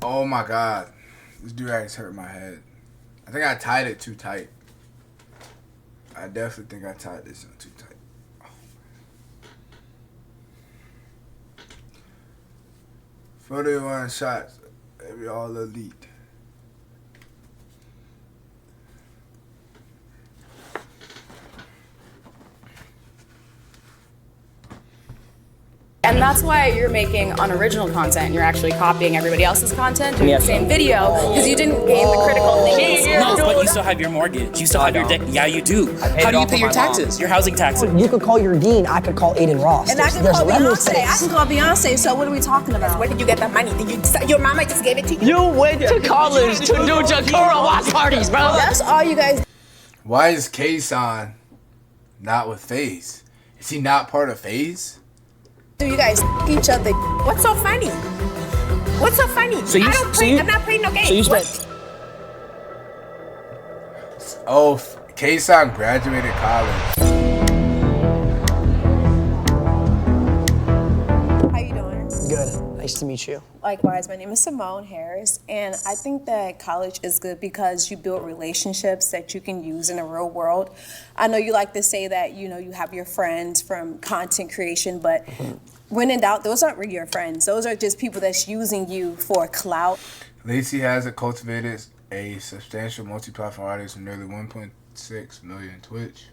Oh my god. This dude actually hurt my head. I think I tied it too tight. I definitely think I tied this one too tight. Oh. 41 shots. Maybe all elite. And that's why you're making unoriginal content. You're actually copying everybody else's content, doing the same video, because you didn't gain the critical thinking. No, but you still have your mortgage. You still have your debt. Yeah, you do. How do you pay your taxes? Your housing taxes. You could call your dean. I could call Aiden Ross. And I can call Beyonce. I can call Beyonce. So what are we talking about? Where did you get that money? Your mama just gave it to you? You went to college to do Jakura watch parties, bro. That's all you guys. Why is K-San not with FaZe? Is he not part of FaZe? Do you guys each other? What's so funny? What's so funny? So I'm not playing no games. So you spent. Oh, K-San graduated college. How you doing? Good. Nice to meet you. Likewise, my name is Simone Harris, and I think that college is good because you build relationships that you can use in the real world. I know you like to say that, you know, you have your friends from content creation, but when in doubt, those aren't really your friends. Those are just people that's using you for clout. Lacey has cultivated a substantial multi-platform audience of nearly 1.6 million Twitch.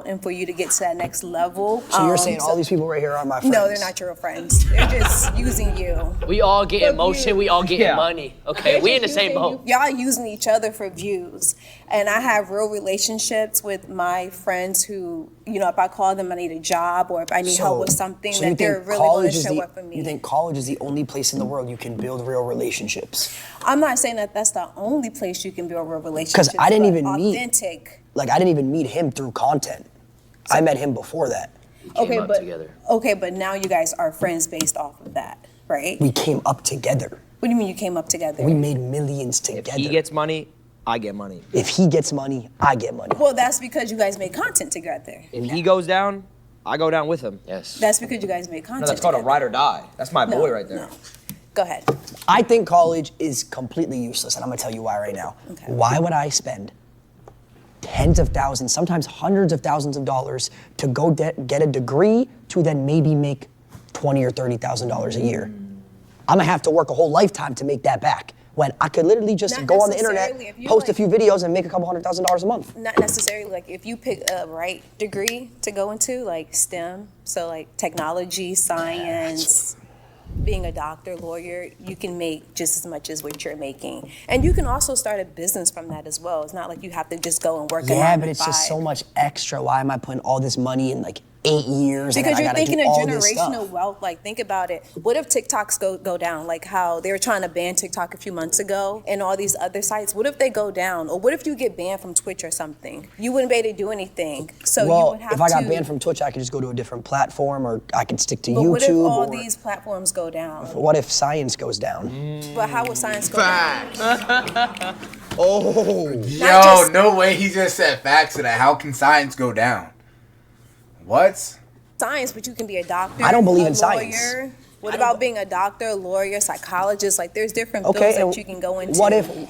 And for you to get to that next level. So you're saying all these people right here are my friends? No, they're not your real friends. They're just using you. We all get emotion. We all get money. Okay, we in the same boat. Y'all using each other for views. And I have real relationships with my friends who, you know, if I call them I need a job or if I need help with something, that they're really going to show up for me. You think college is the only place in the world you can build real relationships? I'm not saying that that's the only place you can build real relationships. Because I didn't even authentic. I didn't even meet him through content. I met him before that. Okay, but now you guys are friends based off of that, right? We came up together. What do you mean you came up together? We made millions together. If he gets money, I get money. If he gets money, I get money. Well, that's because you guys made content together. If he goes down, I go down with him. Yes. That's because you guys made content No, that's called a ride or die. That's my boy right there. No. Go ahead. I think college is completely useless, and I'm gonna tell you why right now. Okay. Why would I spend tens of thousands, sometimes hundreds of thousands of dollars to go get a degree to then maybe make $20,000 or $30,000 a year? I'm gonna have to work a whole lifetime to make that back. When I could literally just go on the internet, post a few videos, and make a couple $100,000 a month. Not necessarily. Like if you pick a right degree to go into, like STEM, so like technology, science, being a doctor, lawyer, you can make just as much as what you're making. And you can also start a business from that as well. It's not like you have to just go and work. Yeah, but it's just so much extra. Why am I putting all this money in like 8 years? Because you're thinking of generational wealth. Like, think about it. What if TikToks go down? Like how they were trying to ban TikTok a few months ago and all these other sites. What if they go down? Or what if you get banned from Twitch or something? You wouldn't be able to do anything. So you would have to. If I got banned from Twitch, I could just go to a different platform, or I could stick to YouTube. But what if all these platforms go down? What if science goes down? But how would science go down? Oh, yo, no way he just said facts to that. How can science go down? What? Science, but you can be a doctor. I don't believe in lawyer. science. What about being a doctor, lawyer, psychologist? Like, there's different fields that you can go into.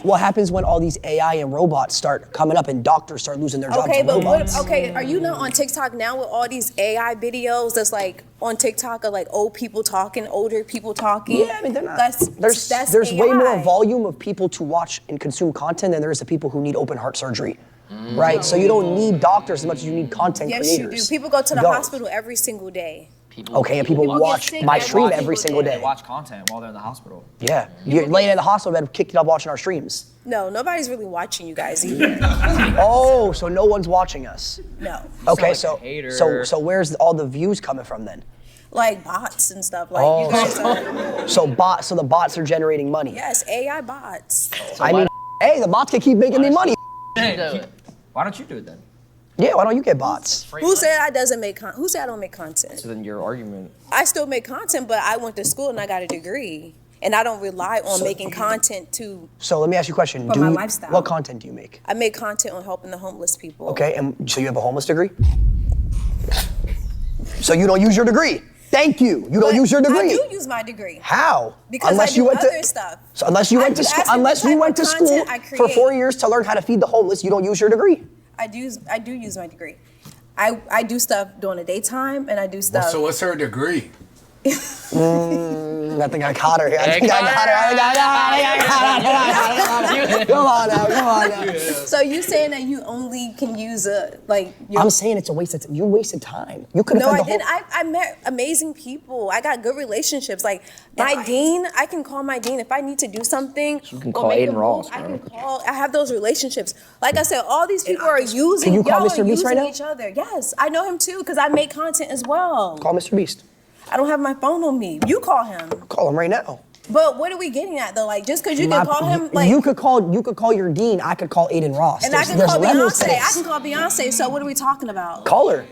What happens when all these AI and robots start coming up and doctors start losing their jobs to robots? Are you not on TikTok now with all these AI videos that's like on TikTok of like older people talking? Yeah, I mean, they're not. There's AI. way more volume of people to watch and consume content than there is of people who need open heart surgery. Right? So you don't need doctors as much as you need content creators. Yes, you do. People go to the hospital every single day. And people watch my stream every single day. They watch content while they're in the hospital. Yeah. You're laying in the hospital bed, kicked up watching our streams. No, nobody's really watching you guys either. Oh, so no one's watching us? No. Okay, so where's all the views coming from then? Like bots and stuff. Like you guys are. So the bots are generating money. Yes, AI bots. I mean, hey, the bots can keep making me money. Why don't you do it then? Yeah, why don't you get bots? Who said I don't make content? So then your argument. I still make content, but I went to school and I got a degree. And I don't rely on making content to. So let me ask you a question. For my lifestyle. What content do you make? I make content on helping the homeless people. Okay, and so you have a homeless degree? So you don't use your degree? Thank you. You don't use your degree. I do use my degree. How? Because unless I do you went other to, stuff. So unless you went to school, for 4 years to learn how to feed the homeless, you don't use your degree. I do use my degree. I do stuff during the daytime, and I do stuff. So what's her degree? I think I caught her here. I think I got her. Come on now. So you saying that you only can use I'm saying it's a waste of time. You wasted time. You could have. No, I didn't. I met amazing people. I got good relationships. Like my dean, I can call my dean if I need to do something. You can call Aiden Ross. I have those relationships. Like I said, all these people are using. Can you call Mr. Beast right now? Each other. Yes, I know him too because I make content as well. Call Mr. Beast. I don't have my phone on me. You call him. Call him right now. But what are we getting at though? Like just because you can call him, like you could call your dean. I could call Aiden Ross. And I can call Beyonce. I can call Beyonce. So what are we talking about? Call her.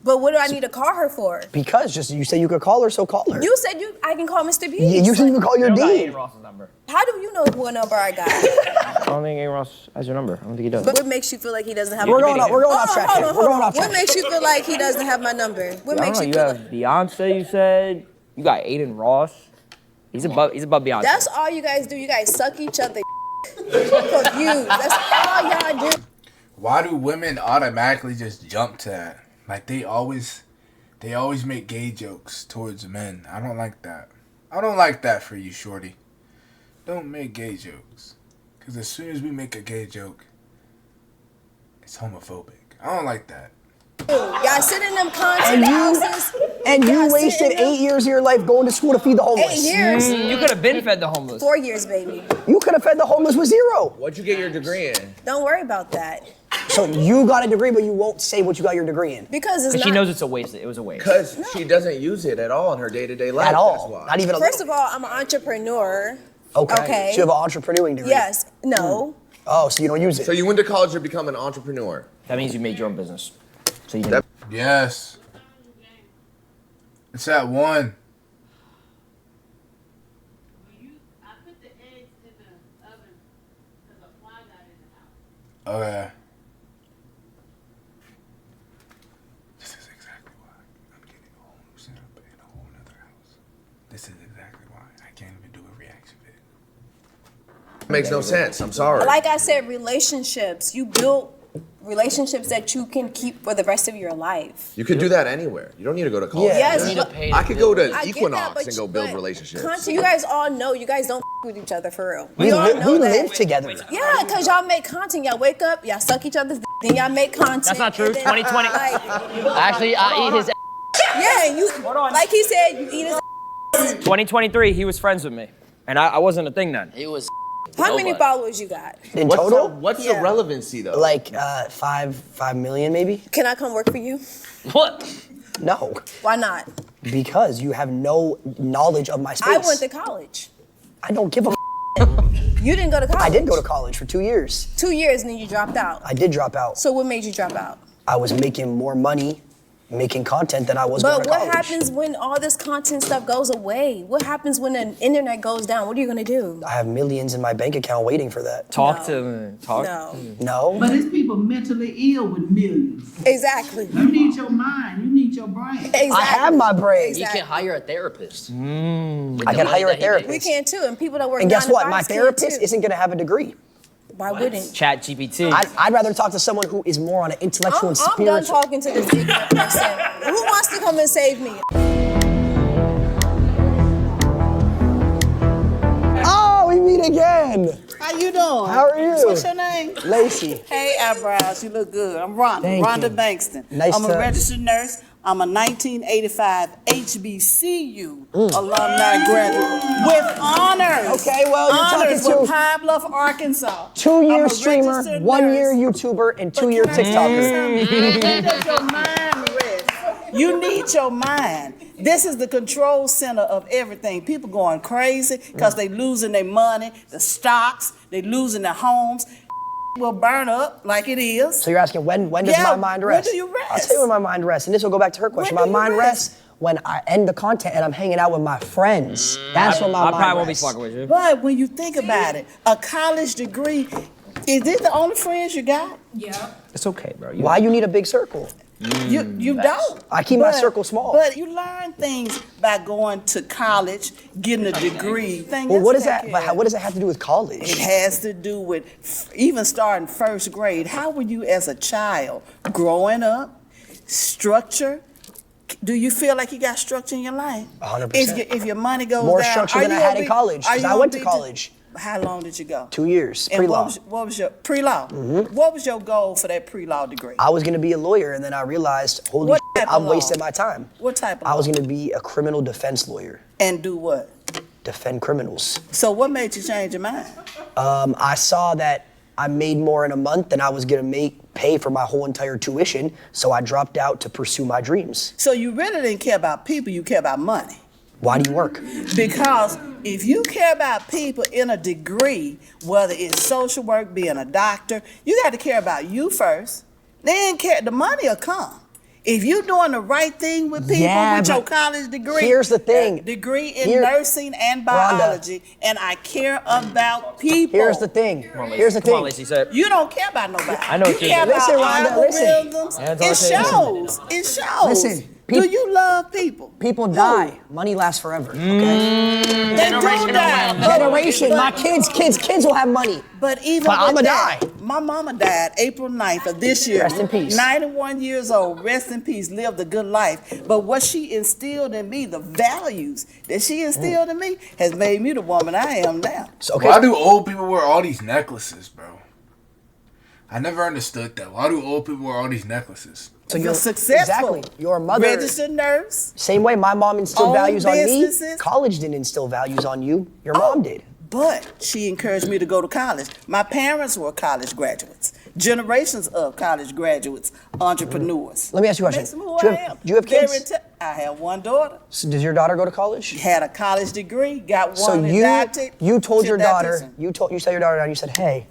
But what do I need to call her for? Because you said you could call her, so call her. You said I can call Mr. Beast. Yeah, you said you could call your dean. Ross's number. How do you know what number I got? I don't think Aiden Ross has your number. I don't think he does. But what makes you feel like he doesn't have? We're going off track. Hold on. What makes you feel like he doesn't have my number? What makes you feel have Beyonce? You said you got Aiden Ross. He's above Beyonce. That's all you guys do. You guys suck each other for views. That's all y'all do. Why do women automatically just jump to that? Like they always make gay jokes towards men. I don't like that. I don't like that for you, shorty. Don't make gay jokes. Because as soon as we make a gay joke, it's homophobic. I don't like that. Y'all sit in them content houses. And you wasted 8 years of your life going to school to feed the homeless. 8 years. You could have been fed the homeless. 4 years, baby. You could have fed the homeless with 0. What'd you get your degree in? Don't worry about that. So you got a degree, but you won't say what you got your degree in. Because it's not. She knows it's a waste. It was a waste. Because she doesn't use it at all in her day-to-day life. At all. That's why. Not even a First of all, I'm an entrepreneur. Okay. So you have an entrepreneuring degree. Yes. No. Oh, so you don't use it. So you went to college to become an entrepreneur. That means you made your own business. So you can. Yes. It's at 1. I put the eggs in the oven because a fly got in the house. Okay. This is exactly why I'm getting a whole new setup in a whole nother house. This is exactly why I can't even do a reaction video. Makes no sense. I'm sorry. Like I said, relationships. You build relationships that you can keep for the rest of your life. You could do that anywhere. You don't need to go to college. Yeah. Yes, You need to but pay I could go to I get Equinox that, and go build but relationships. content, you guys all know you guys don't with each other for real. We all know we that. live together. Yeah, because y'all make content. Y'all wake up, y'all suck each other's then y'all make content. That's not true. and then, 2020. Like, Actually, I eat his. yeah, you like he said, you eat his. 2023, he was friends with me, and I wasn't a thing then. It was. How many nobody. followers you got? In What's total? the Yeah. relevancy though? Like 5 million maybe? Can I come work for you? What? No. Why not? Because you have no knowledge of my space. I went to college. I don't give a You didn't go to college. I did go to college for 2 years. 2 years and then you dropped out. I did drop out. So what made you drop out? I was making more money making content than I was going But to what college. happens when all this content stuff goes away? What happens when the internet goes down? What are you gonna do? I have millions in my bank account waiting for that. Talk to me. Talk. No. No? But it's people mentally ill with millions. Exactly. You need your mind. You need your brain. Exactly. I have my brain. You can hire a therapist. I can hire a therapist. We can too, and people that work And guess 9 to what? My 5s can therapist too. isn't going to have a degree. Why wouldn't? Chat GPT. I'd rather talk to someone who is more on an intellectual and I'm done spiritual. talking to this ignorant person. Who wants to come and save me? Oh, we meet again. How you doing? How are you? What's your name? Lacey. Hey, eyebrows. You look good. I'm Rhonda. Thank Rhonda you. Bankston. Nice I'm a to- registered nurse. I'm a 1985 HBCU alumni graduate with honors. Okay, well, you're honors talking with to- Pine Bluff, Arkansas. 2-year I'm a streamer, registered 1-year nurse. YouTuber, and 2-year But can I tell you TikToker. something? Where does your mind rest? You need your mind. This is the control center of everything. People going crazy because they losing their money, the stocks, they losing their homes. Will burn up like it is. So you're asking when does Yeah, my mind when rest? do you rest? I'll tell you when my mind rests, and this will go back to her question. When My do you mind rest? rests when I end the content and I'm hanging out with my friends. That's when my I mind probably won't be rests. fucking with you. But when you think about it, a college degree, is this the only friends you got? It's okay, bro. Why you need a big circle? You don't. I keep my circle small. But you learn things by going to college, getting a degree. Well, what does that? What does that have to do with college? It has to do with even starting first grade. How were you as a child growing up? Structure. Do you feel like you got structure in your life? 100%. If your money goes More down, structure than I had in college, because I went to college. How long did you go? 2 years, And pre-law. what was your pre-law? What was your goal for that pre-law degree? I was gonna be a lawyer, and then I realized, holy What shit, type of I'm law? wasting my time. What type of I was law? gonna be a criminal defense lawyer. And do what? Defend criminals. So what made you change your mind? I saw that I made more in a month than I was gonna pay for my whole entire tuition, so I dropped out to pursue my dreams. So you really didn't care about people, you care about money. Why do you work? Because if you care about people in a degree, whether it's social work, being a doctor, you got to care about you first. Then the money will come. If you're doing the right thing with people with your college degree, here's the thing. Degree in nursing and biology, and I care about people. Here's the thing. Here's the Come on, thing. Lacey, say it. You don't care about nobody. I know you what you're care doing. about Listen, Rhonda, listen. algorithms. Hands on It the table. shows. It shows. Listen, Do you love people? People die. Money lasts forever. Okay. They do die. Generation. My kids will have money. But even But with I'ma that, die. my mama died April 9th of this year. Rest in peace. 91 years old, rest in peace, lived a good life. But what she instilled in me, the values that she instilled in me, has made me the woman I am now. So, Why do old people wear all these necklaces, bro? I never understood that. Why do old people wear all these necklaces? So you're successful. Exactly. Your mother. Registered nurse. Same way my mom instilled Own values on me. businesses. College didn't instill values on you. Your mom did. But she encouraged me to go to college. My parents were college graduates. Generations of college graduates, entrepreneurs. Let me ask you a question. Makes me who Do you I have- am. do you have kids? Very I have one daughter. So does your daughter go to college? Had a college degree, got one So adopted. you told She's your daughter, adopted. you sat your daughter down, you said, hey,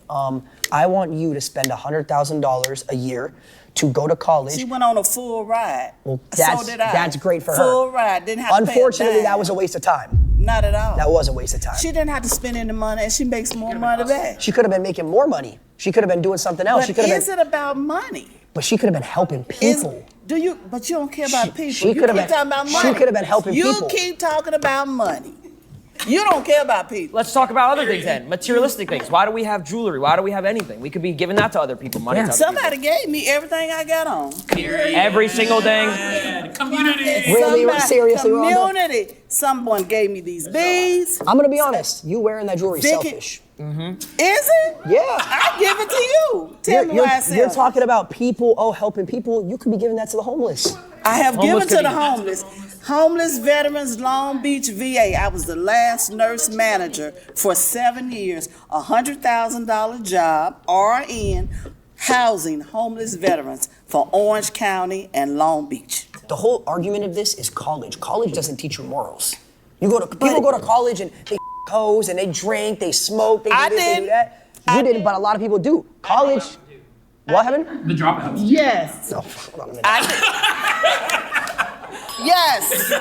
I want you to spend $100,000 a year to go to college. She went on a full ride. Well, so did I. that's great for her. Full ride, didn't have to pay a Unfortunately, dime. that was a waste of time. Not at all. That was a waste of time. She didn't have to spend any money, and she makes more money back. She could have been making more money. She could have been doing something else. But She could have is been, it about money? but she could have been helping people. But you don't care about people. she You could have keep been- talking about she money. could have been helping you people. You keep talking about money. You don't care about people. Let's talk about other things then. Materialistic things. Why do we have jewelry? Why do we have anything? We could be giving that to other people. Money to other Somebody gave me everything I got on. people. Every single thing. Really, seriously, Rhonda? Community. Someone gave me these beads. I'm gonna be honest. You wearing that jewelry is Vicky- selfish. Is it? Yeah. I give it to you. Tell me why I said You're talking about people, helping people. You could be giving that to the homeless. I have Homeless given to could the be- homeless. Homeless veterans, Long Beach, VA. I was the last nurse manager for 7 years. $100,000 job, RN, housing homeless veterans for Orange County and Long Beach. The whole argument of this is college. College doesn't teach you morals. People go to college and they hoes and they drink, they smoke, they do I this, they do didn't. that. You didn't, but a lot of people do. College. What happened? The dropouts. Yes. Oh, hold on a minute. Yes.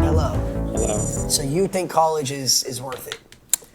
Hello. Hello. So you think college is worth it?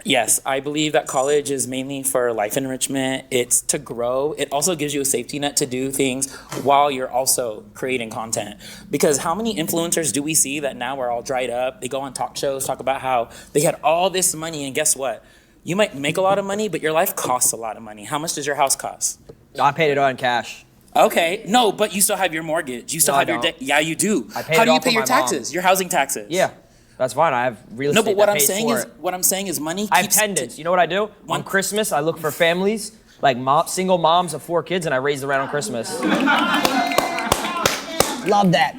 Yes, I believe that college is mainly for life enrichment. It's to grow. It also gives you a safety net to do things while you're also creating content. Because how many influencers do we see that now are all dried up? They go on talk shows, talk about how they had all this money, and guess what? You might make a lot of money, but your life costs a lot of money. How much does your house cost? I paid it all in cash. Okay, no, but you still have your mortgage. You still No, have I your don't. debt. Yeah, you do. I paid How it do you all pay for your my mom. taxes? Your housing taxes? Yeah, that's fine. I have real No, estate but what that I'm pays saying for is, it. what I'm saying is money I have keeps. pendants. You know what I do? On Christmas, I look for families, like single moms of 4 kids, and I raise them right on Christmas. Love that.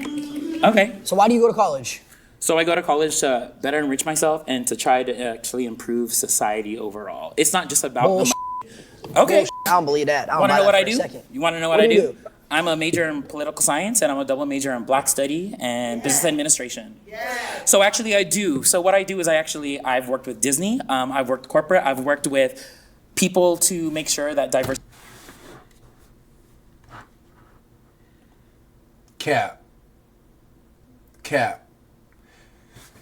Okay. So why do you go to college? So I go to college to better enrich myself and to try to actually improve society overall. It's not just about the Bullshit. money. Okay. Bullshit. I don't believe that. I don't Want to buy know that what for I a do? second. You want to know What what I do you do? do? I'm a major in political science and I'm a double major in Black study and business administration. So actually I do. So what I do is I've worked with Disney. I've worked corporate. I've worked with people to make sure that diversity. Cap.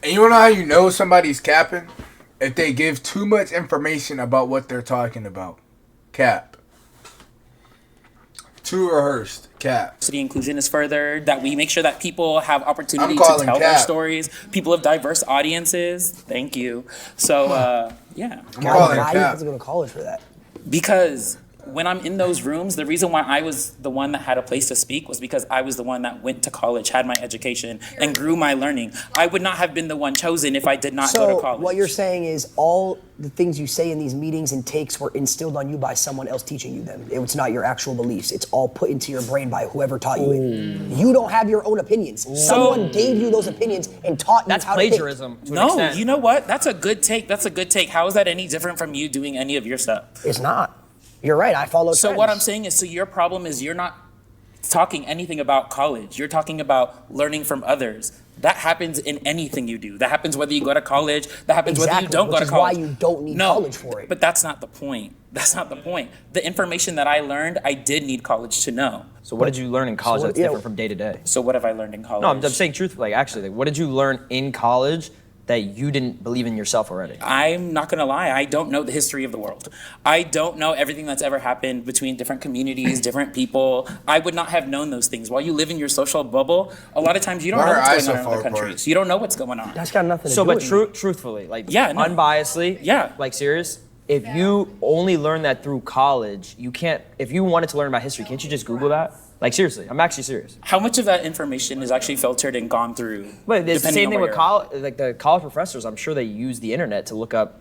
And you wanna know how you know somebody's capping? If they give too much information about what they're talking about. Cap. Too rehearsed. Cap. Diversity inclusion is furthered, that we make sure that people have opportunity I'm to calling tell their cap. stories, people of diverse audiences. Thank you. So, yeah. I'm calling Why do you have cap. to go to college for that? Because when I'm in those rooms, the reason why I was the one that had a place to speak was because I was the one that went to college, had my education, and grew my learning. I would not have been the one chosen if I did not go to So college. what you're saying is all the things you say in these meetings and takes were instilled on you by someone else teaching you them. It's not your actual beliefs. It's all put into your brain by whoever taught you it. You don't have your own opinions. Someone gave you those opinions and taught you That's how to think. plagiarism to an No, extent. you know what? That's a good take. That's a good take. How is that any different from you doing any of your stuff? It's not. You're right. I follow So trends. what I'm saying is, so your problem is you're not talking anything about college. You're talking about learning from others. That happens in anything you do. That happens whether you go to college. That happens whether you Exactly, don't go which to is college. why you don't need No, college for it. But that's not the point. That's not the point. The information that I learned, I did need college to know. So what did you learn in college So, that's yeah. different from day to day? So what have I learned in college? No, I'm saying truthfully, actually, like, what did you learn in college that you didn't believe in yourself already? I'm not gonna lie, I don't know the history of the world. I don't know everything that's ever happened between different communities, different people. I would not have known those things. While you live in your social bubble, a lot of times you don't Why know are what's eyes going on so in other far apart? countries. You don't know what's going on. That's got nothing to So, do but with it. truthfully, like, Yeah, no. unbiasedly, Yeah. like, serious, if you only learn that through college, you can't, if you wanted to learn about history, can't you just Google that? Like, seriously, I'm actually serious. How much of that information is actually filtered and gone through? But it's the depending same on thing where with you're at? college, like the college professors, I'm sure they use the internet to look up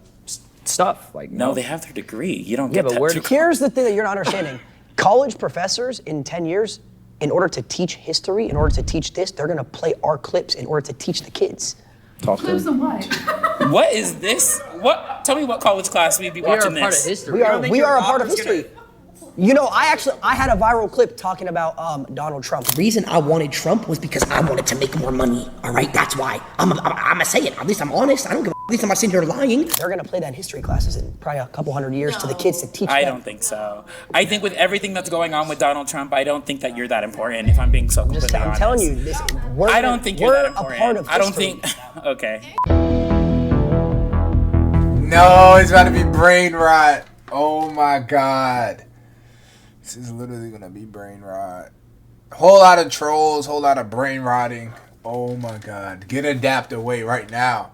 stuff. Like, No, they have their degree. You don't Yeah, get but that where through do- Here's the thing that you're not understanding. College professors in 10 years, in order to teach history, in order to teach this, they're gonna play our clips in order to teach the kids. Clips of what? What is this? What? Tell me what college class we'd be watching this. history. We are a part of history. You know, I had a viral clip talking about Donald Trump. The reason I wanted Trump was because I wanted to make more money. All right, that's why. I'm gonna say it. At least I'm honest. I don't give a. At least I'm not sitting here lying. They're gonna play that in history classes in probably a couple hundred years to the kids to teach I them. don't think so. I think with everything that's going on with Donald Trump, I don't think that you're that important, if I'm being so completely I'm honest. telling you, this. I don't think you're that important. a part of I don't history. think. Okay. No, it's about to be brain rot. Oh my god. This is literally gonna be brain rot. Whole lot of trolls, whole lot of brain rotting. Oh my god. Get adapted away right now.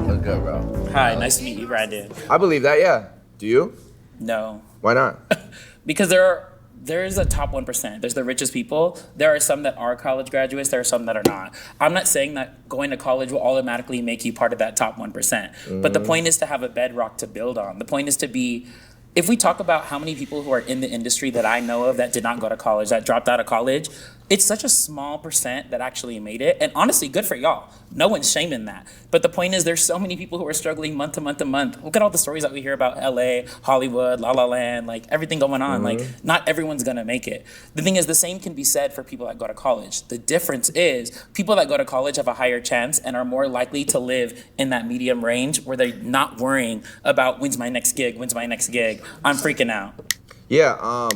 Let's go, bro. Hi, nice to meet you, Brandon. I believe that, yeah. Do you? No. Why not? Because there's a top 1%. There's the richest people. There are some that are college graduates. There are some that are not. I'm not saying that going to college will automatically make you part of that top 1%. But the point is to have a bedrock to build on. The point is to be, if we talk about how many people who are in the industry that I know of that did not go to college, that dropped out of college, it's such a small percent that actually made it. And honestly, good for y'all. No one's shaming that. But the point is there's so many people who are struggling month to month to month. Look at all the stories that we hear about LA, Hollywood, La La Land, like everything going on. Like not everyone's gonna make it. The thing is the same can be said for people that go to college. The difference is people that go to college have a higher chance and are more likely to live in that medium range where they're not worrying about when's my next gig, I'm freaking out. Yeah,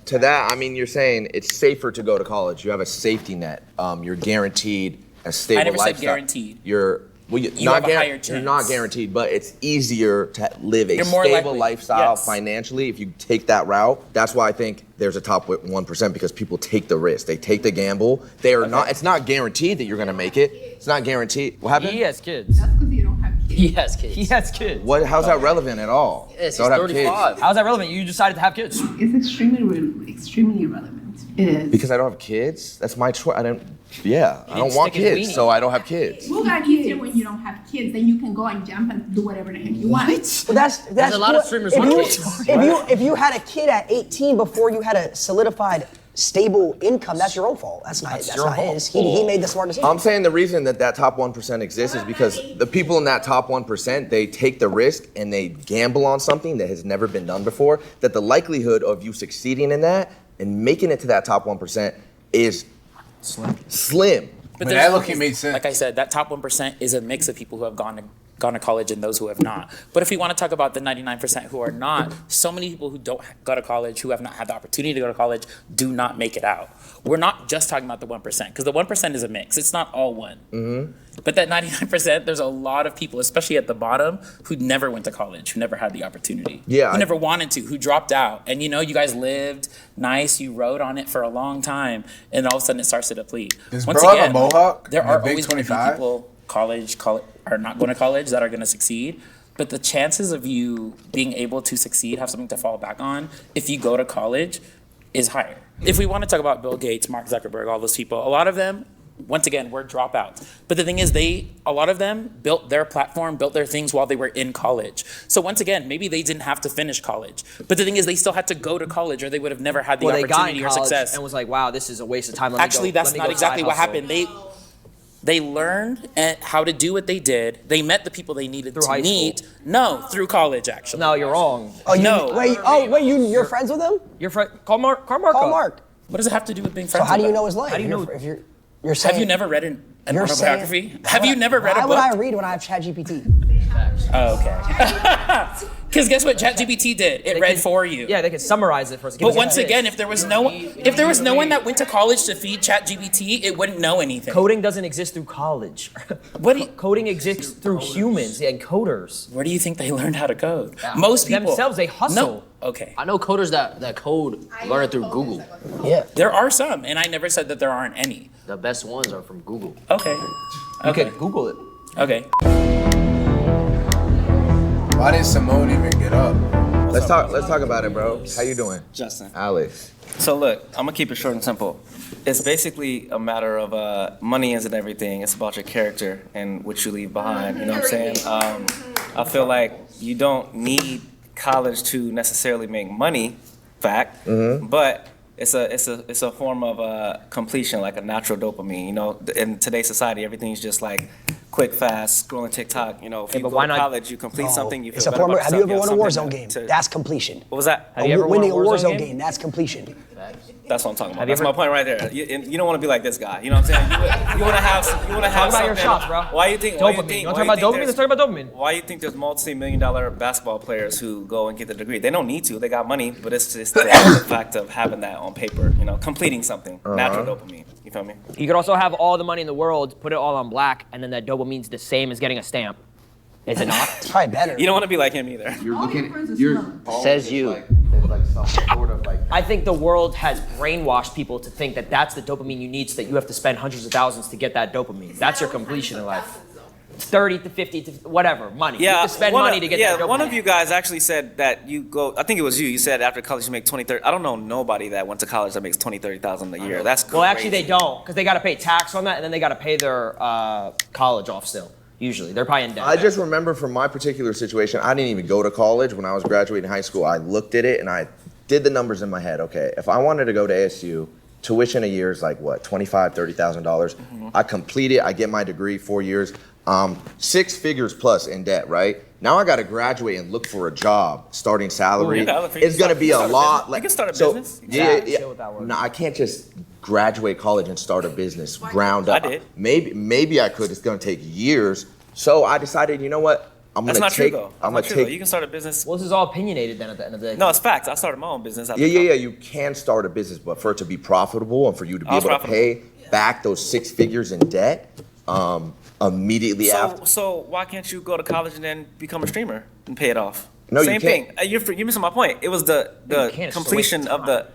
to that, I mean, you're saying it's safer to go to college. You have a safety net. You're guaranteed a stable I never lifestyle. said guaranteed. You're You have a higher You're not chance. guaranteed, but it's easier to live a You're more stable likely, lifestyle yes. financially if you take that route. That's why I think there's a top 1% because people take the risk. They take the gamble. They are not. It's not guaranteed that you're gonna make it. It's not guaranteed. What happened? He has kids. That's because you don't have kids. He has kids. He has kids. What? How's that relevant at all? Yes, he's Don't have 35. How's that relevant? You decided to have kids. It's extremely relevant. It is. Because I don't have kids. That's my choice. I don't. Yeah, I didn't don't want stick his kids, weenie. so I don't have kids. Who got easier when you don't have kids? Then you can go and jump and do whatever the heck you want. Well, that's a lot of what- streamers if with you, kids. if you had a kid at 18 before you had a solidified stable income, that's your own fault. That's not his. He made the smart decision. I'm saying the reason that top 1% exists is because the people in that top 1%, they take the risk and they gamble on something that has never been done before, that the likelihood of you succeeding in that and making it to that top 1% is slim. But Man, that looking made sense. Like I said, that top 1% is a mix of people who have gone to gone to college and those who have not. But if we want to talk about the 99% who are not, so many people who don't go to college, who have not had the opportunity to go to college, do not make it out. We're not just talking about the 1%, because the 1% is a mix. It's not all one. But that 99%, there's a lot of people, especially at the bottom, who never went to college, who never had the opportunity. Who never wanted to, who dropped out. And you know, you guys lived nice, you rode on it for a long time, and all of a sudden it starts to deplete. Does bro have a mohawk? There are always going to be people college are not going to college that are going to succeed. But the chances of you being able to succeed, have something to fall back on, if you go to college, is higher. If we want to talk about Bill Gates, Mark Zuckerberg, all those people, a lot of them, once again, were dropouts. But the thing is, a lot of them built their platform, built their things while they were in college. So once again, maybe they didn't have to finish college. But the thing is, they still had to go to college or they would have never had the opportunity or success. And was like, wow, this is a waste of time. Actually, that's not exactly what happened. They learned how to do what they did. They met the people they needed to meet. No, through college, actually. No, you're wrong. You're friends with him? Your friend, call Mark. Call Mark. What does it have to do with being friends? So how do you with know his life? How do you know? If you're saying, have you never read an autobiography? Have you never read a book? Why would I read when I have ChatGPT? Oh, okay. Because guess what ChatGPT did? It read for you. Yeah, they could summarize it for us. But once again, if there was no one that went to college to feed ChatGPT, it wouldn't know anything. Coding doesn't exist through college. Coding exists through humans and coders. Where do you think they learned how to code? Most people themselves, they hustle. No. Okay. I know coders that code learn it through Google. Yeah. There are some, and I never said that there aren't any. The best ones are from Google. Okay. Okay. Google it. Okay. Why didn't Simone even get up? Let's talk about it, bro. How you doing? Justin. Alex. So look, I'm gonna keep it short and simple. It's basically a matter of money isn't everything. It's about your character and what you leave behind. You know what I'm saying? I feel like you don't need college to necessarily make money, fact, but it's a form of completion, like a natural dopamine. You know, in today's society, everything's just like quick, fast, scrolling TikTok. You know, if you go to college, you complete something, you feel better about yourself. Have you ever won a Warzone game? That's completion. What was that? Have you ever winning a Warzone game? That's completion. That's what I'm talking about. That's my point right there. You don't want to be like this guy. You know what I'm saying? You want to have. Talk about your shots, bro. Why you think? Dopamine. You want to talk about dopamine? Let's talk about dopamine. Why you think there's multi-million-dollar basketball players who go and get the degree? They don't need to. They got money, but it's just the fact of having that on paper. You know, completing something. Natural dopamine. You feel me? You could also have all the money in the world, put it all on black, and then that dopamine's the same as getting a stamp. Is it not? It's probably better. You don't want to be like him either. You're looking. Says you. Like some sort of like. I think the world has brainwashed people to think that that's the dopamine you need, so that you have to spend hundreds of thousands to get that dopamine. That's your completion in life. 30 to 50 to whatever, money. Yeah, you have to spend money to get that dopamine. One of you guys actually said that you go, I think it was you said after college you make 20, 30, I don't know nobody that went to college that makes 20, 30,000 a year. That's crazy. Well, actually they don't, because they got to pay tax on that, and then they got to pay their college off still. Usually, they're probably in debt. I just remember from my particular situation, I didn't even go to college. When I was graduating high school, I looked at it and I did the numbers in my head. Okay, if I wanted to go to ASU, tuition a year is like what, $25,000, $30,000. I complete it, I get my degree, 4 years, 6 figures plus in debt, right? Now I got to graduate and look for a job. Starting salary is going to be a lot. You can start a business. Yeah. No, I can't just graduate college and start a business ground up. I did. Maybe I could. It's going to take years. So I decided, you know what? I'm going to take. That's not true though. I'm not true though. You can start a business. Well, this is all opinionated then at the end of the day. No, it's facts. I started my own business. Yeah. You can start a business, but for it to be profitable and for you to be able to pay back those 6 figures in debt immediately after. So why can't you go to college and then become a streamer and pay it off? No, Same you can't. thing. You're missing my point. It was the completion of the.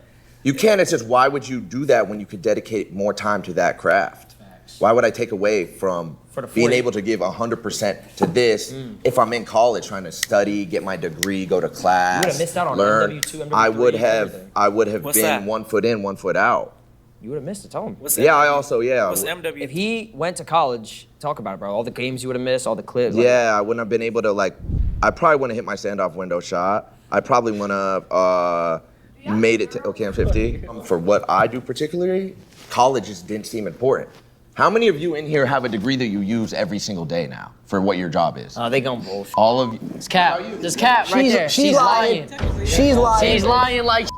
You can. It's just why would you do that when you could dedicate more time to that craft? Why would I take away from being able to give 100% to this if I'm in college trying to study, get my degree, go to class, You would have missed out on learn? MW2, MW3, I would have What's been that? 1 foot in, 1 foot out. You would have missed it. Tell him. What's Yeah, MW? I also What's MW? If he went to college, talk about it, bro. All the games you would have missed, all the clips. Yeah, I wouldn't have been able to I probably wouldn't have hit my standoff window shot. I probably wouldn't have made it to OCAM 50. For what I do particularly, college just didn't seem important. How many of you in here have a degree that you use every single day now for what your job is? They gon' bullshit. All of you. It's Cap. There's Cap right there. She's lying. She's lying. She's lying like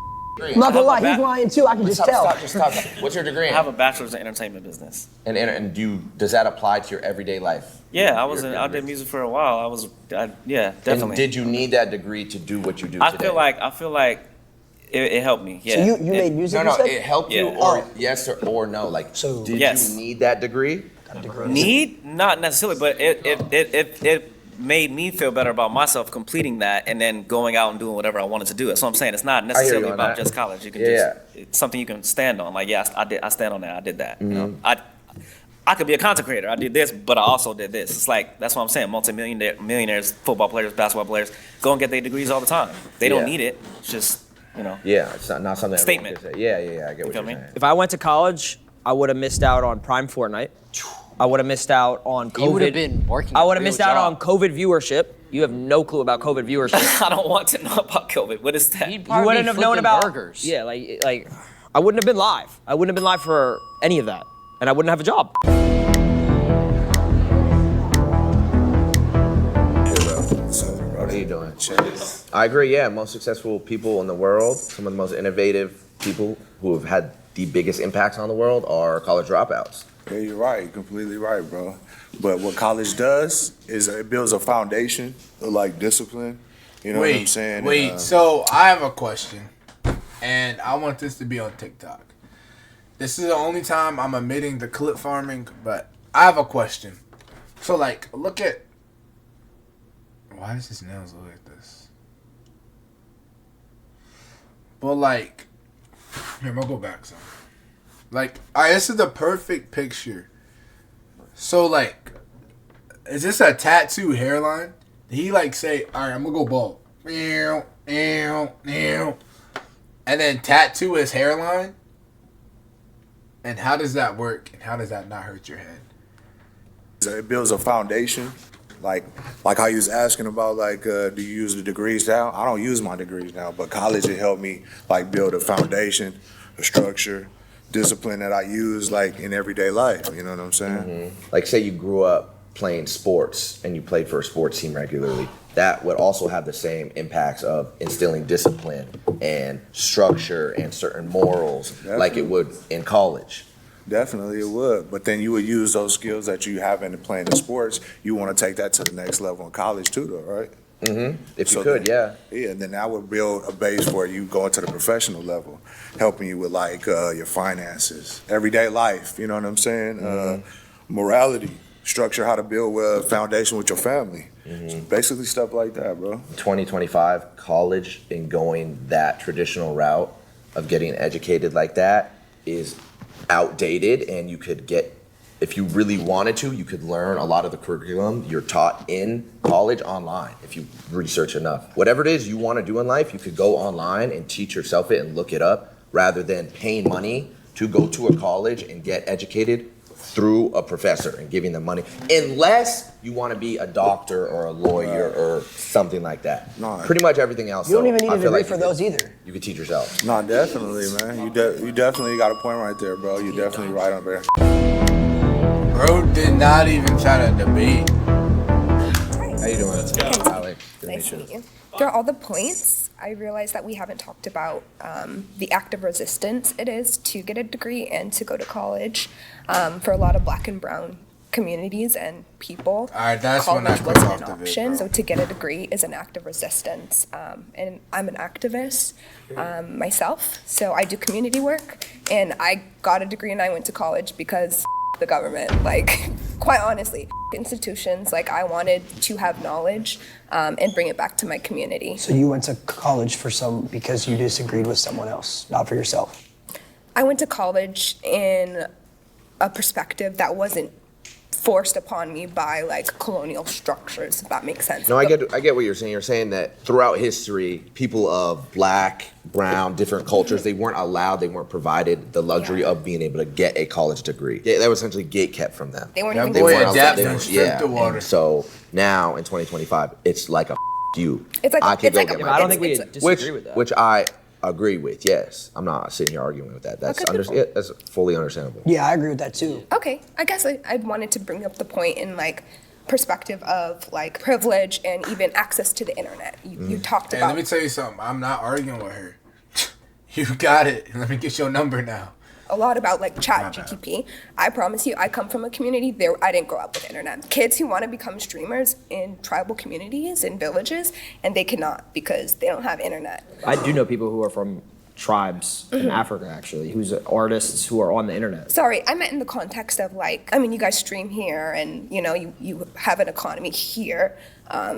I'm not gonna lie, he's lying too. I can just tell. Stop. What's your degree I in? have a bachelor's in entertainment business. And does that apply to your everyday life? Yeah, I did music for a while. Yeah, definitely. And did you need that degree to do what you do today? I feel like it helped me. Yeah. So you made music? No, it helped you, Yeah. or yes or no. Like, So- did Yes. you need that degree? Need? Not necessarily, but it made me feel better about myself completing that and then going out and doing whatever I wanted to do. That's what I'm saying. It's not necessarily on about that. just college. You can Yeah. it's something you can stand on. Like, yeah, I stand on that. I did that. You know? I could be a content creator. I did this, but I also did this. It's like, that's what I'm saying. Millionaires, football players, basketball players, go and get their degrees all the time. They don't need it. It's just, Yeah, it's not something. Statement. Everyone can say. Yeah. I get what feel you're me? saying. If I went to college, I would have missed out on Prime Fortnite. I would have missed out on COVID. You would have been working. I a would have real missed out on job. COVID viewership. You have no clue about COVID viewership. I don't want to know about COVID. What is that? You'd You probably wouldn't be have known flipping about burgers. Yeah, like I wouldn't have been live. I wouldn't have been live for any of that, and I wouldn't have a job. What are you doing? I agree. Yeah, most successful people in the world, some of the most innovative people who have had the biggest impacts on the world are college dropouts. Yeah, you're right. You're completely right, bro. But what college does is it builds a foundation of like discipline. You know what I'm saying? Wait, so I have a question, and I want this to be on TikTok. This is the only time I'm admitting the clip farming, but I have a question. So, like, look at... Why does his nails look like this? But, like... Here, I'm gonna go back some. Like, alright, this is the perfect picture. So, like, is this a tattoo hairline? Did he, like, say, alright, I'm gonna go bald. And then tattoo his hairline? And how does that work? And how does that not hurt your head? It builds a foundation. Like how you was asking about, like, do you use the degrees now? I don't use my degrees now, but college it helped me like build a foundation, a structure, discipline that I use like in everyday life. You know what I'm saying? Like, say you grew up playing sports and you played for a sports team regularly. That would also have the same impacts of instilling discipline and structure and certain morals like it would in college. Definitely it would. But then you would use those skills that you have in playing the sports. You want to take that to the next level in college too, though, right? If you could, yeah. Yeah, and then that would build a base for you going to the professional level, helping you with like your finances, everyday life, you know what I'm saying? Morality, structure how to build a foundation with your family. So basically stuff like that, bro. 2025, college and going that traditional route of getting educated like that is outdated, and you could get, if you really wanted to, you could learn a lot of the curriculum you're taught in college online if you research enough. Whatever it is you want to do in life, you could go online and teach yourself it and look it up rather than paying money to go to a college and get educated through a professor and giving them money, unless you want to be a doctor or a lawyer or something like that. Pretty much everything else. You don't even need I a feel degree like for those either. You could teach yourself. No, definitely, man. You definitely got a point right there, bro. You definitely right on there. Bro did not even try to debate. How you doing? Alex. Nice to meet you. Through all the points, I realized that we haven't talked about the act of resistance it is to get a degree and to go to college. For a lot of Black and brown communities and people, Alright, that's when I college click wasn't off an the option. vid, bro. So to get a degree is an act of resistance. And I'm an activist myself, so I do community work. And I got a degree and I went to college because the government, like, quite honestly, institutions. Like, I wanted to have knowledge and bring it back to my community. So you went to college because you disagreed with someone else, not for yourself. I went to college in a perspective that wasn't forced upon me by like colonial structures, if that makes sense. No, I get what you're saying. You're saying that throughout history, people of Black, brown, different cultures, they weren't allowed, they weren't provided the luxury of being able to get a college degree. That was essentially gate kept from them. They weren't That even boy allowed. adapted and stripped the And water. so now in 2025, it's like a you. It's like I could it's go like get a, my I don't think we it's- disagree with that. which I agree with. Yes, I'm not sitting here arguing with that. That's Okay, that's fully understandable. Yeah, I agree with that too. Okay, I guess I wanted to bring up the point in like perspective of like privilege and even access to the internet. You talked And about let me tell you something. I'm not arguing with her. You got it. Let me get your number now. A lot about like ChatGPT. I promise you, I come from a community there. I didn't grow up with internet. Kids who want to become streamers in tribal communities in villages, and they cannot because they don't have internet. I do know people who are from tribes in Africa, actually, who's artists who are on the internet. Sorry, I meant in the context of like, I mean, you guys stream here, and you know, you have an economy here.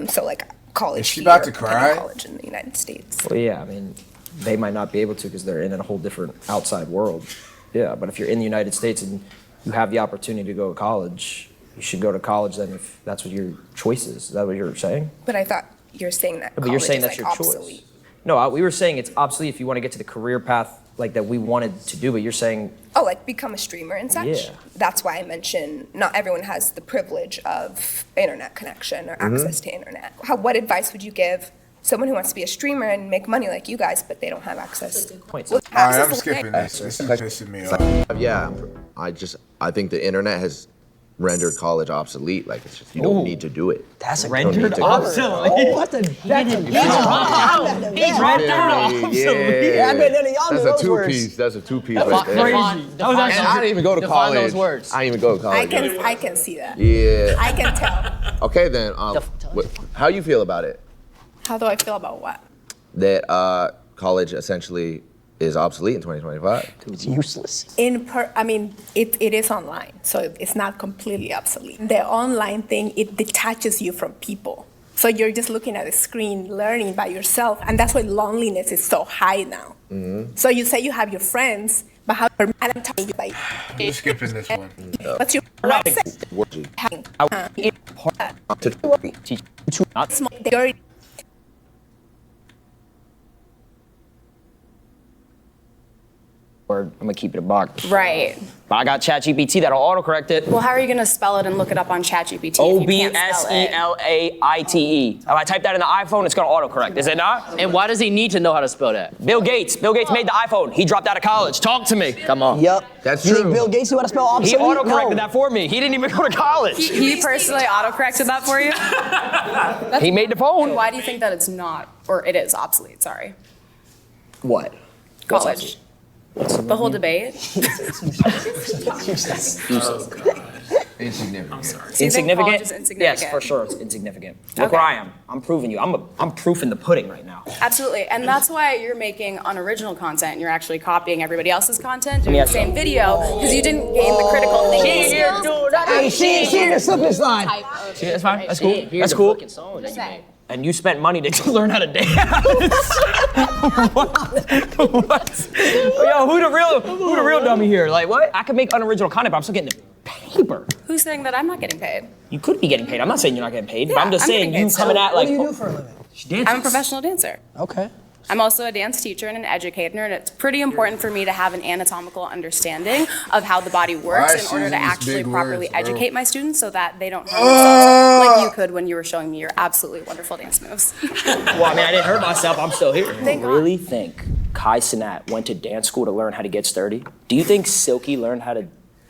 So like college. Is she here, about to cry? College in the United States. Well, yeah, I mean, they might not be able to because they're in a whole different outside world. Yeah, but if you're in the United States and you have the opportunity to go to college, you should go to college then if that's what your choice is. Is that what you're saying? But I thought you're saying that. But you're saying college that's is, your like, choice. obsolete. No, we were saying it's obsolete if you want to get to the career path like that we wanted to do, but you're saying Oh, like become a streamer and such? Yeah. That's why I mentioned not everyone has the privilege of internet connection or access to internet. What advice would you give someone who wants to be a streamer and make money like you guys, but they don't have access? points. All right, I'm skipping this. This is pissing me off. Yeah, I think the internet has rendered college obsolete. Like, it's just, you don't need to do it. That's a rendered obsolete. Oh, what the? That's a He's rendered obsolete. Yeah, I bet none of y'all know That's a those words. two-piece. That's a two-piece right there. Define And I didn't even go to define college. those words. I didn't even go to college. I can see that. Yeah. I can tell. Okay, then. How you feel about it? How do I feel about what? That college essentially is obsolete in 2025. It's useless. I mean, it is online, so it's not completely obsolete. The online thing, it detaches you from people. So you're just looking at a screen, learning by yourself, and that's why loneliness is so high now. So you say you have your friends, but how? And I'm telling you, like, I'm skipping this one. what's your website? I'm gonna keep it a buck. Right. But I got ChatGPT that'll autocorrect it. Well, how are you going to spell it and look it up on ChatGPT if you can't spell it? OBSELAITE. If I type that in the iPhone, it's gonna autocorrect. Is it not? And why does he need to know how to spell that? Bill Gates. Bill Gates made the iPhone. He dropped out of college. Talk to me. Come on. Yep. That's You true. think Bill Gates knew how to spell He obsolete? autocorrected No. that for me. He didn't even go to college. He personally autocorrected that for you? He made the phone. Why do you think that it's not, or it is obsolete, sorry? What? College. The whole debate? Insignificant. So you think Insignificant? college is insignificant? Yes, for sure, it's insignificant. Look Okay. where I am. I'm proving you. I'm proof in the pudding right now. Absolutely, and that's why you're making unoriginal content. You're actually copying everybody else's content, doing Yes. the same video, because you didn't gain the critical thinking skills. Hey, she the slip and slide. See, that's fine. That's cool. That's cool. And you spent money to learn how to dance. what? Yo, who the real dummy here? Like what? I could make unoriginal content, but I'm still getting the paper. Who's saying that I'm not getting paid? You could be getting paid. I'm not saying you're not getting paid, but Yeah, I'm just I'm saying getting you paid. coming at What like. do you do for a living? She dances. I'm a professional dancer. Okay. I'm also a dance teacher and an educator, and it's pretty important for me to have an anatomical understanding of how the body works in order to actually properly educate my students so that they don't hurt themselves like you could when you were showing me your absolutely wonderful dance moves. Well, I mean, I didn't hurt myself. I'm still here. Thank You really think Kai Cenat went to dance school to learn how to get sturdy? Do you think Silky learned how to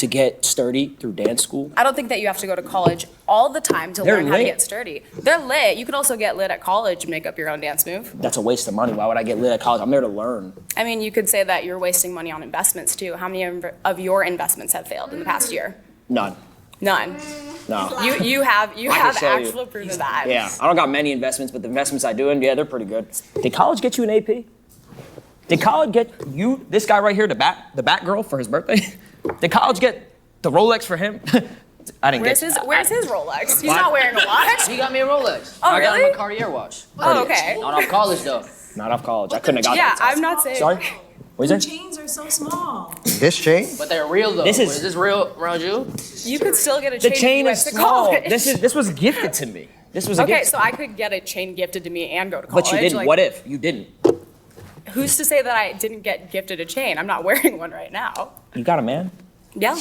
get sturdy through dance school? I don't think that you have to go to college all the time to They're learn how to lit. get sturdy. They're lit. You could also get lit at college and make up your own dance move. That's a waste of money. Why would I get lit at college? I'm there to learn. I mean, you could say that you're wasting money on investments too. How many of your investments have failed in the past year? None. None. No. You have I can show you. actual proof of that. Yeah, I don't got many investments, but the investments I do in, yeah, they're pretty good. Did college get you an AP? Did college get you, this guy right here, the bat girl for his birthday? Did college get the Rolex for him? I didn't Where's get his Rolex? He's What? not wearing a watch. He got me a Rolex. Oh, I got him really? a Cartier watch. Oh, okay. Not off college though. Not off college. I couldn't have got Yeah, that. I'm not saying. Sorry? What is it? Chains are so small. This chain? But they're real though. This is- Is this real around you? You could still get a The chain. chain if is you went to small. college. This was gifted to me. This was a Okay, gift. so I could get a chain gifted to me and go to college. But you didn't. Like, What if you didn't? Who's to say that I didn't get gifted a chain? I'm not wearing one right now. You got a man? Yeah.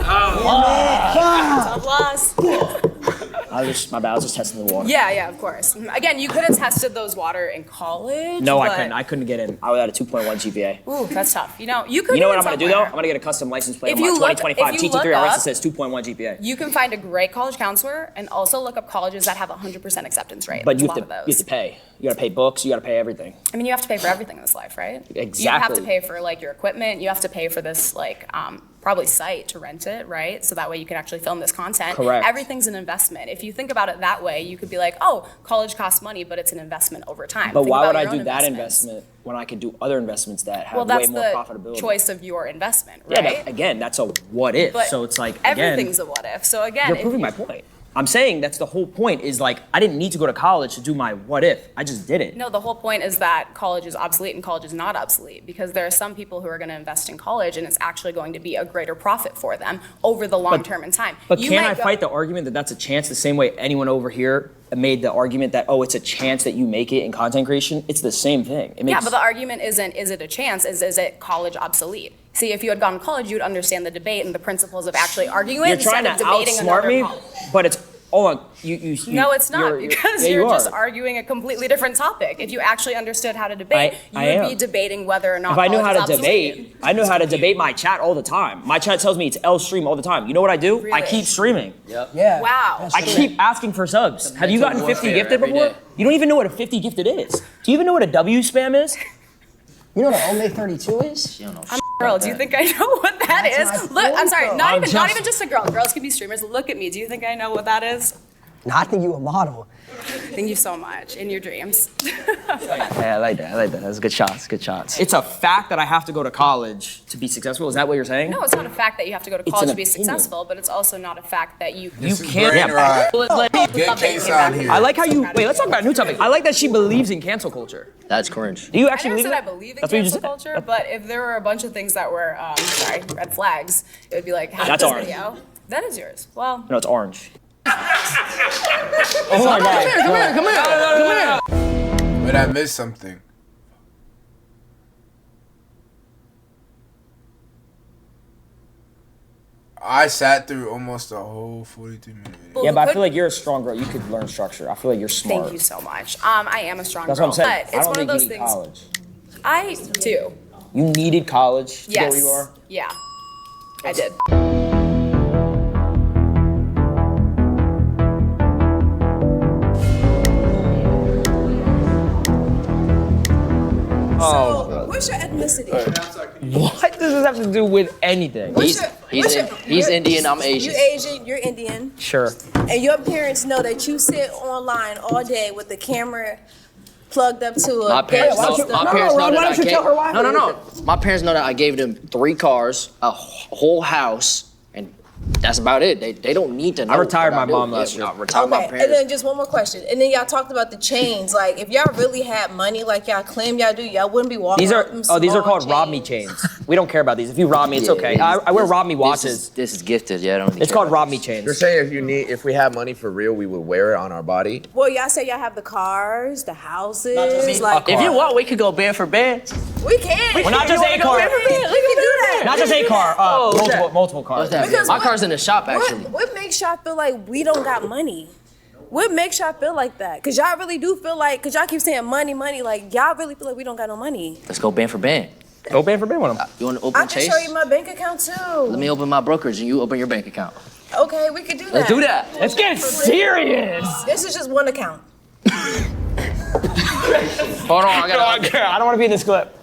Oh, Tough loss. My bad, I was just testing the water. Yeah, of course. Again, you could have tested those water in college. No, but... I couldn't. I couldn't get in. I was at a 2.1 GPA. Ooh, that's tough. You know, you could. You know what I'm gonna do though? I'm gonna get a custom license plate If on my you look- 2025 if you look TT3 RS that up- says 2.1 GPA. You can find a great college counselor and also look up colleges that have 100% acceptance rate. But There's you a have, lot to, of you those. have to pay. You gotta pay books, you gotta pay everything. I mean, you have to pay for everything in this life, right? You have Exactly. to pay for like your equipment. You have to pay for this like probably site to rent it, right? So that way you can actually film this content. Correct. Everything's an investment. If you think about it that way, you could be like, oh, college costs money, but it's an investment over time. But Think why about would I your own do that investments. investment when I could do other investments that have Well, that's way more the profitability? choice of your investment, Yeah, right? but again, that's a what if. But so it's like, again, everything's a what if. So again, you're if proving you- my point. I'm saying that's the whole point is like, I didn't need to go to college to do my what if. I just did it. No, the whole point is that college is obsolete and college is not obsolete because there are some people who are going to invest in college and it's actually going to be a greater profit for them over the long term in time. But You can might I go- fight the argument that that's a chance the same way anyone over here made the argument that, oh, it's a chance that you make it in content creation? It's the same thing. It makes, Yeah, but the argument isn't, is it a chance, is it college obsolete? See, if you had gone to college, you'd understand the debate and the principles of actually arguing you're trying instead to of debating outsmart another me, college. but it's, No, it's not, because yeah, you're you just are. arguing a completely different topic. If you actually understood how to debate, I you would be am. debating whether or not If I knew college how is to obsolete. debate, I know how to debate my chat all the time. My chat tells me it's L stream all the time. You know what I do? I Really? keep streaming. Yep. Yeah. Wow. I keep asking for subs. Have you mental gotten 50 warfare gifted every before? day. You don't even know what a 50 gifted is. Do you even know what a W spam is? You know what an Ome 32 is? She don't know I'm shit a girl. about Do you that. think I know what that That's is? my Look, I'm point, sorry, though. not I'm even just a girl. Girls can be streamers. Look at me. Do you think I know what that is? No, I think you a model. Thank you so much. In your dreams. Yeah, I like that. I like that. That's good shots. Good shots. It's a fact that I have to go to college to be successful. Is that what you're saying? No, it's not a fact that you have to go to It's college an to be opinion. successful, but it's also not a fact that you You This is can't. brain Yeah. rot. Get case on here. I like how you. Wait, let's talk about a new topic. I like that she believes in cancel culture. That's cringe. Do you I actually never believe said that? I believe in That's what you just cancel said. culture, but if there were a bunch of things that were, red flags, it would be like, how That's this ours. video? That is yours. Well, No, it's orange. Oh my god. Come here. But I missed something. I sat through almost a whole 42-minute video. Yeah, but I feel like you're a strong girl. You could learn structure. I feel like you're smart. thank you so much. I am a strong That's girl, what I'm saying. but I it's don't one of think those you need things. college. I do. You needed college to get Yes. where you are. Yeah, I did. So, what's your ethnicity? What does this have to do with anything? He's Indian, I'm Asian. You Asian, you're Indian, Sure. and your parents know that you sit online all day with the camera plugged up to a My parents why know. don't you- My no, parents no, know Ron, that why I don't you gave. tell her why? No. My parents know that I gave them 3 cars, a whole house, and that's about it. They don't need to know. I retired what my do. mom last year. I retired my Okay, and parents. then just one more question. And then y'all talked about the chains. Like, if y'all really had money like y'all claim y'all do, y'all wouldn't be walking These are around with them these are small called rob me chains. chains. We don't care about these. If you rob me, it's Yeah, okay. these- I wear rob me watches. This is gifted. Yeah, I don't. Really It's care called about rob me this. chains. You're saying if we had money for real, we would wear it on our body? Well, y'all say y'all have the cars, the houses. Like, If you want, we could go band for band. we can. Well, not just a car. We can do that. Not just a car. multiple cars. What's that? Because My what- car's in the shop actually. What makes y'all feel like we don't got money? What makes y'all feel like that? Cause y'all really do feel like, cause y'all keep saying money, like y'all really feel like we don't got no money. Let's go band for band. Go band for band with them. You want to I open can Chase? show you my bank account too. Let me open my brokerage and you open your bank account. Okay, we could do that. Let's do that. Let's get serious. This is just one account. Hold on, I No, I got. can't. I don't want to be in this clip.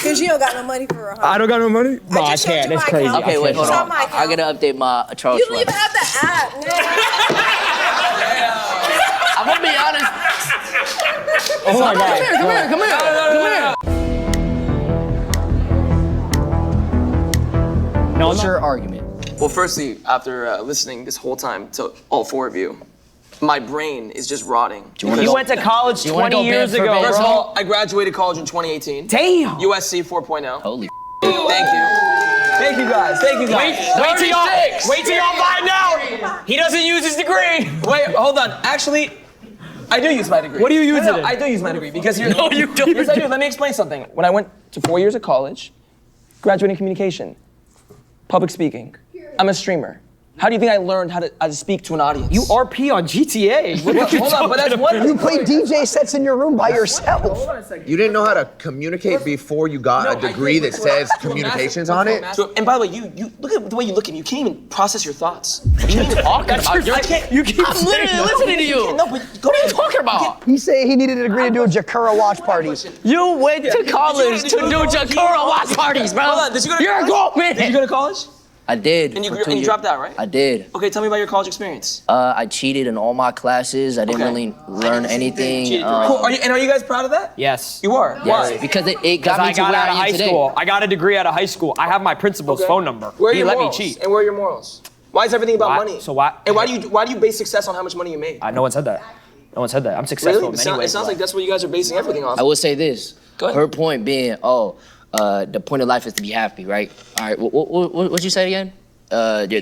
Cause you don't got no money for a I don't got no money. No, I just showed can't. you That's my crazy. account. Okay, wait, hold Show on. my I account. gotta update my Charles You don't even Schwab. have the app. I'm gonna be honest. Oh my god. Come here. No, What's no. your argument? Well, firstly, after listening this whole time to all 4 of you, my brain is just rotting. You went to college 20 years ago, bro. First of all, I graduated college in 2018. Damn. USC 4.0. Holy. Thank you. Thank you guys. Thank you guys. Wait till y'all find out. He doesn't use his degree. Wait, hold on. Actually, I do use my degree. What do you use it in? I do use my degree because you're. No, you don't. Yes, I do. Let me explain something. When I went to 4 years of college, graduating communication, public speaking, I'm a streamer. How do you think I learned how to speak to an audience? You RP on GTA. Hold on, but that's one. You play DJ sets in your room by yourself. You didn't know how to communicate before you got a degree that says communications on it? And by the way, you look at the way you look at me. You can't even process your thoughts. You can't even talk about You keep I'm literally listening to you. No, but what are you talking about? He said he needed a degree to do a Jakura watch party. You went to college to do Jakura watch parties, bro. Hold on, did you go to You're a grown man. Did you go to college? I did. And you dropped out, right? I did. Okay, tell me about your college experience. I cheated in all my classes. I didn't really learn anything. Cool. Are you guys proud of that? Yes. You are? Yes, Why? because it got me to where I am today. I got a degree out of high school. I have my principal's phone number. Where are He your let morals? me cheat. And where are your morals? Why is everything about Why- money? so why- And why do you base success on how much money you made? No one said that. No one said that. I'm successful Really? in It, many ways. it sounds like that's what you guys are basing everything off. I will say this. Go ahead. Her point being, the point of life is to be happy, right? All right, what'd you say again? You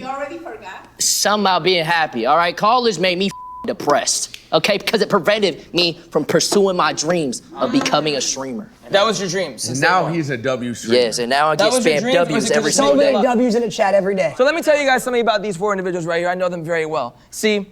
already forgot. Something about being happy, all right? College made me depressed, okay? Because it prevented me from pursuing my dreams of becoming a streamer. That was your dreams. And now he's a W streamer. Yes, and now I get was your spam dream, or is W's it 'cause every it's single So day. many W's in the chat every day. So let me tell you guys something about these four individuals right here. I know them very well. See,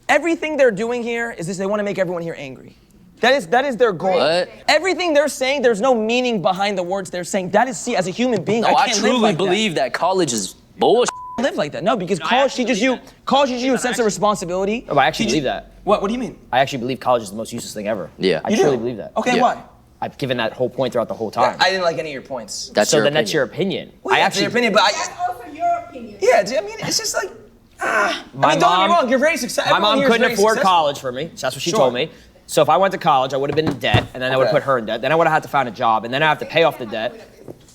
everything they're doing here is this: they want to make everyone here angry. That is their goal. What? Everything they're saying, there's no meaning behind the words they're saying. That is, see, as a human being, No, I I can't live truly like believe that college is bullshit. that. Live like that. No, because college teaches you a sense of responsibility. Oh, I actually believe that. What do you mean? I actually believe college is the most useless thing ever. Yeah. I You truly do? believe that. Okay, Yeah. why? I've given that whole point throughout the whole time. I didn't like any of your points. That's so your then opinion. that's your opinion. Well, yeah, I it's your actually, opinion, but That's also your opinion. yeah, I mean, it's just like, I My mean, don't get me mom- wrong, you're very successful. My mom couldn't afford college for me. So that's what she Sure. told me. So if I went to college, I would have been in debt, and then I would have Okay. put her in debt. Then I would have had to find a job, and then I have to pay off the debt.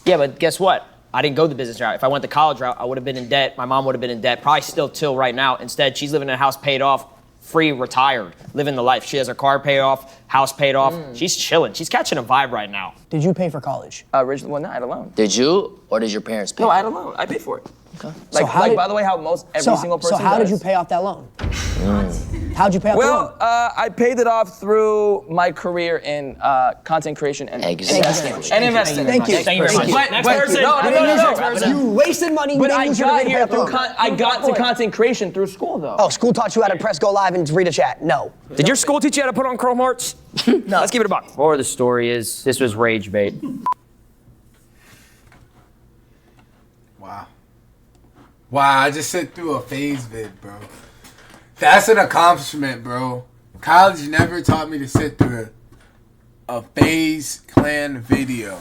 Yeah, but guess what? I didn't go the business route. If I went the college route, I would have been in debt. My mom would have been in debt, probably still till right now. Instead, she's living in a house paid off, free, retired, living the life. She has her car paid off, house paid off. She's chilling. She's catching a vibe right now. Did you pay for college? Originally, well, no, I had a loan. Did you, or did your parents pay? No, I had a loan. I paid for it. Okay. So how Like did- by the way, how most every single person So how does. did you pay off that loan? How'd you pay off the loan? Well, I paid it off through my career in content creation and Exactly. and investing. Thank you. Thank you very much. Next person. No. You wasted money. You But didn't I use your got degree to here pay off the through loan. I got to content creation through school though. Oh, school taught you how to press go live and read a chat. No. Did your school teach you how to put on Chrome Hearts? No. Let's give it a buck. Or the story is, this was rage bait. Wow, I just sent through a phase vid, bro. That's an accomplishment, bro. College never taught me to sit through a phase clan video.